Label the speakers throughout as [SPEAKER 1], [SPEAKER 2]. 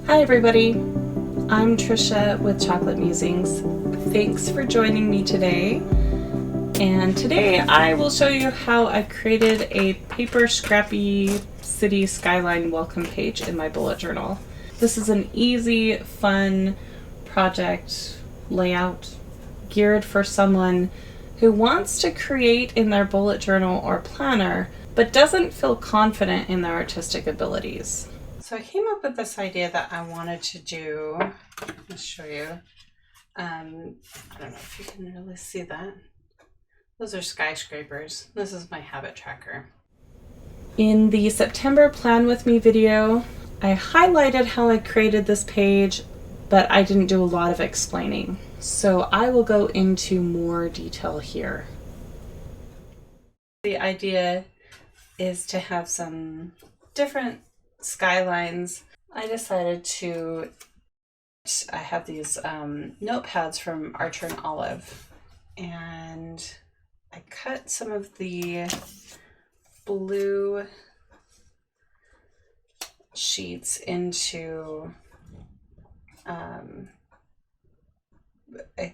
[SPEAKER 1] Hi everybody, I'm Trisha with Chocolate Musings. Thanks for joining me today. And today I will show you how I created a paper scrappy city skyline welcome page in my bullet journal. This is an easy, fun project layout geared for someone who wants to create in their bullet journal or planner, but doesn't feel confident in their artistic abilities. So I came up with this idea that I wanted to do. I'll show you. I don't know if you can really see that. Those are skyscrapers. This is my habit tracker. In the September Plan With Me video, I highlighted how I created this page, but I didn't do a lot of explaining. So I will go into more detail here. The idea is to have some different skylines. I decided I have these notepads from Archer and Olive, and I cut some of the blue sheets into, I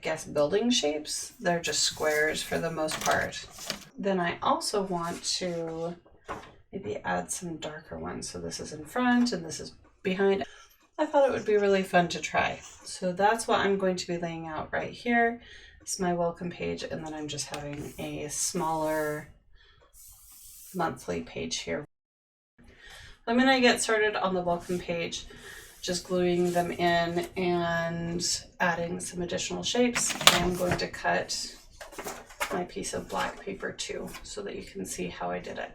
[SPEAKER 1] guess, building shapes. They're just squares for the most part. Then I also want to maybe add some darker ones. So this is in front and this is behind. I thought it would be really fun to try. So that's what I'm going to be laying out right here. It's my welcome page, and then I'm just having a smaller monthly page here. I'm going to get started on the welcome page, just gluing them in and adding some additional shapes. I'm going to cut my piece of black paper too, so that you can see how I did it.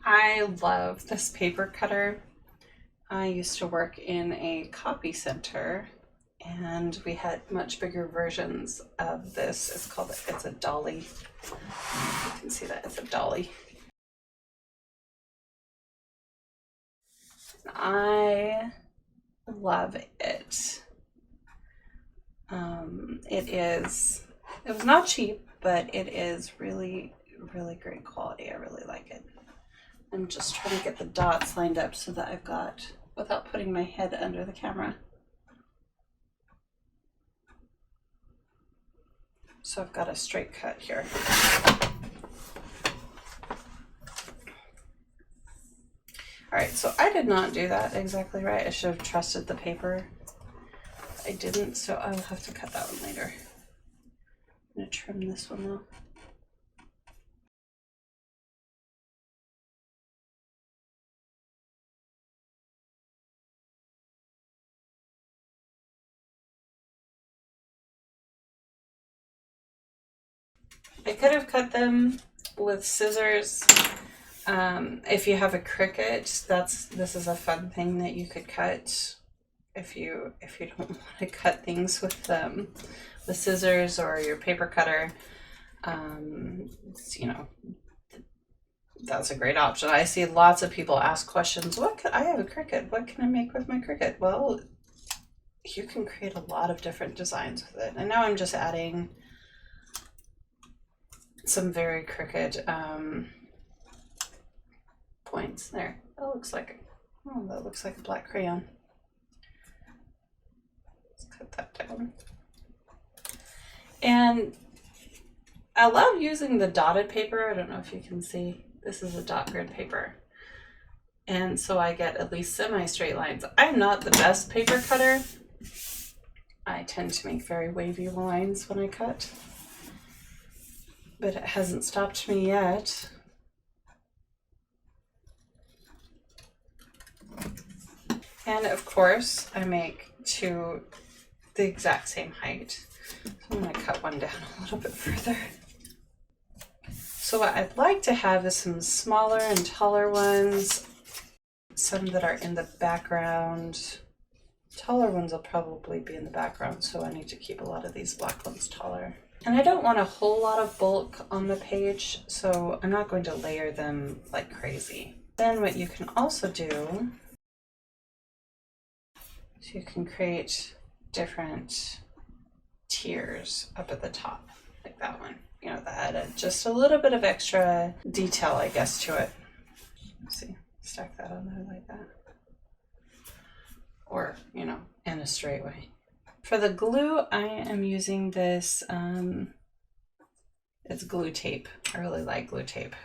[SPEAKER 1] I love this paper cutter. I used to work in a copy center, and we had much bigger versions of this. It's a dolly. You can see that it's a dolly. I love it. It was not cheap, but it is really, really great quality. I really like it. I'm just trying to get the dots lined up so that I've got, without putting my head under the camera. So I've got a straight cut here. All right, so I did not do that exactly right. I should have trusted the paper. I didn't, so I'll have to cut that one later. I'm gonna trim this one though. I could have cut them with scissors. If you have a Cricut, this is a fun thing that you could cut. If you don't want to cut things with scissors or your paper cutter, you know, that's a great option. I see lots of people ask questions. I have a Cricut. What can I make with my Cricut? Well, you can create a lot of different designs with it. And now I'm just adding some very Cricut points there. That looks like a black crayon. Let's cut that down. And I love using the dotted paper. I don't know if you can see. This is a dot grid paper. And so I get at least semi-straight lines. I'm not the best paper cutter. I tend to make very wavy lines when I cut, but it hasn't stopped me yet. And of course, I make two the exact same height. So I'm going to cut one down a little bit further. So what I'd like to have is some smaller and taller ones, some that are in the background. Taller ones will probably be in the background, so I need to keep a lot of these black ones taller. And I don't want a whole lot of bulk on the page, so I'm not going to layer them like crazy. Then what you can also do is you can create different tiers up at the top, like that one. You know, that added just a little bit of extra detail, I guess, to it. Let's see, stack that on there like that. Or, you know, in a straight way. For the glue, I am using this, it's glue tape. I really like glue tape.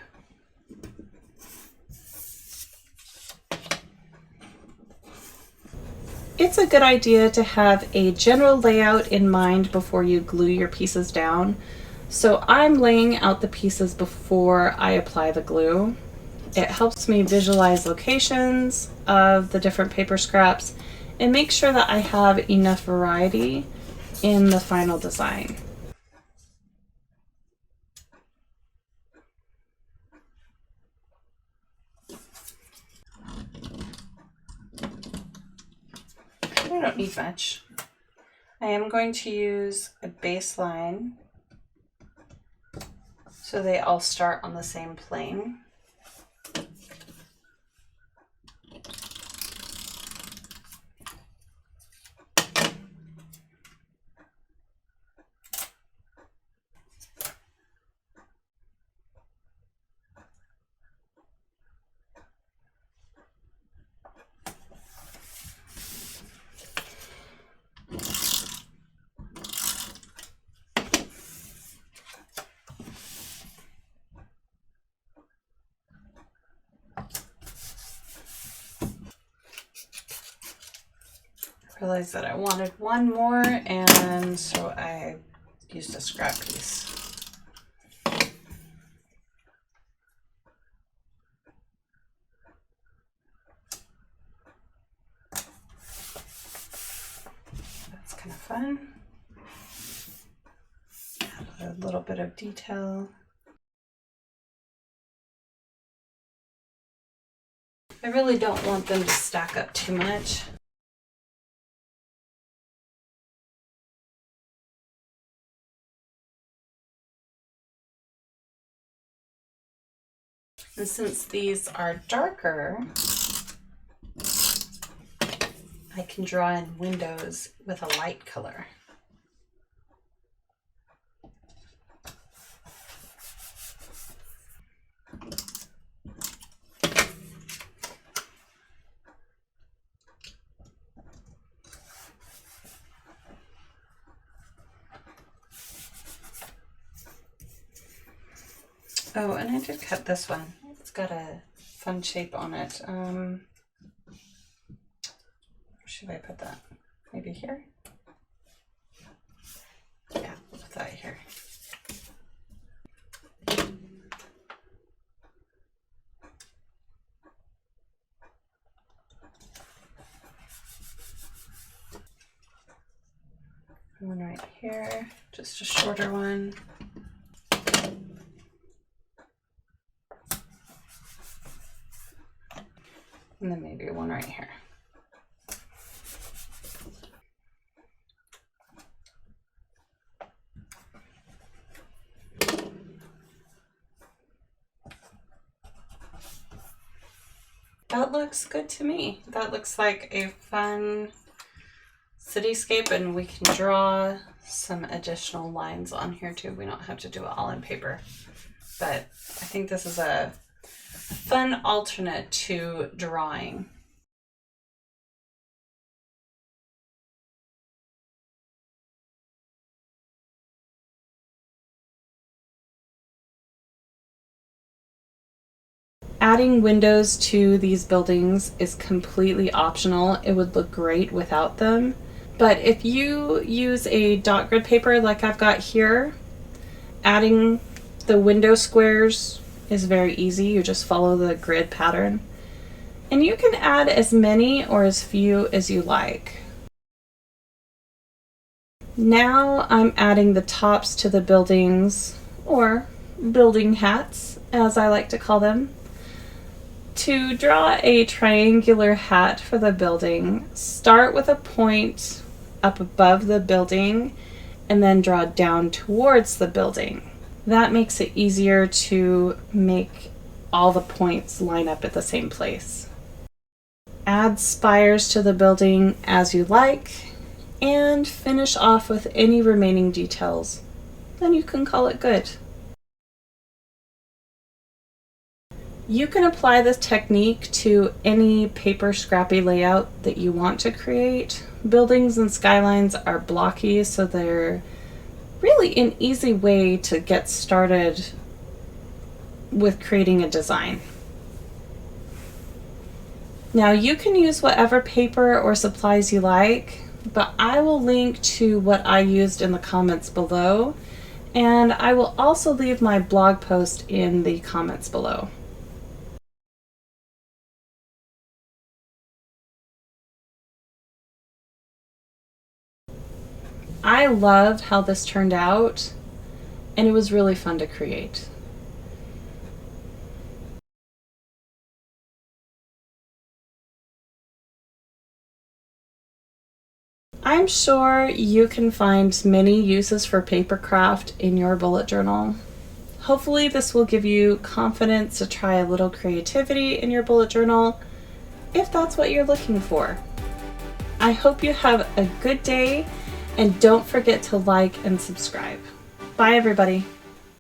[SPEAKER 1] It's a good idea to have a general layout in mind before you glue your pieces down. So I'm laying out the pieces before I apply the glue. It helps me visualize locations of the different paper scraps and make sure that I have enough variety in the final design. I don't need much. I am going to use a baseline so they all start on the same plane. Realized that I wanted one more, and so I used a scrap piece. That's kind of fun. Add a little bit of detail. I really don't want them to stack up too much. And since these are darker, I can draw in windows with a light color. Oh, and I did cut this one. It's got a fun shape on it. Where should I put that? Maybe here? Yeah, we'll put that here. One right here, just a shorter one. And then maybe one right here. That looks good to me. That looks like a fun cityscape, and we can draw some additional lines on here too. We don't have to do it all in paper, but I think this is a fun alternate to drawing. Adding windows to these buildings is completely optional. It would look great without them. But if you use a dot grid paper like I've got here, adding the window squares is very easy. You just follow the grid pattern. And you can add as many or as few as you like. Now I'm adding the tops to the buildings, or building hats as I like to call them. To draw a triangular hat for the building, start with a point up above the building and then draw down towards the building. That makes it easier to make all the points line up at the same place. Add spires to the building as you like. and finish off with any remaining details. Then you can call it good. You can apply this technique to any paper scrappy layout that you want to create. Buildings and skylines are blocky, so they're really an easy way to get started with creating a design. Now you can use whatever paper or supplies you like, but I will link to what I used in the comments below, and I will also leave my blog post in the comments below. I loved how this turned out, and it was really fun to create. I'm sure you can find many uses for papercraft in your bullet journal. Hopefully this will give you confidence to try a little creativity in your bullet journal if that's what you're looking for. I hope you have a good day, and don't forget to like and subscribe. Bye everybody.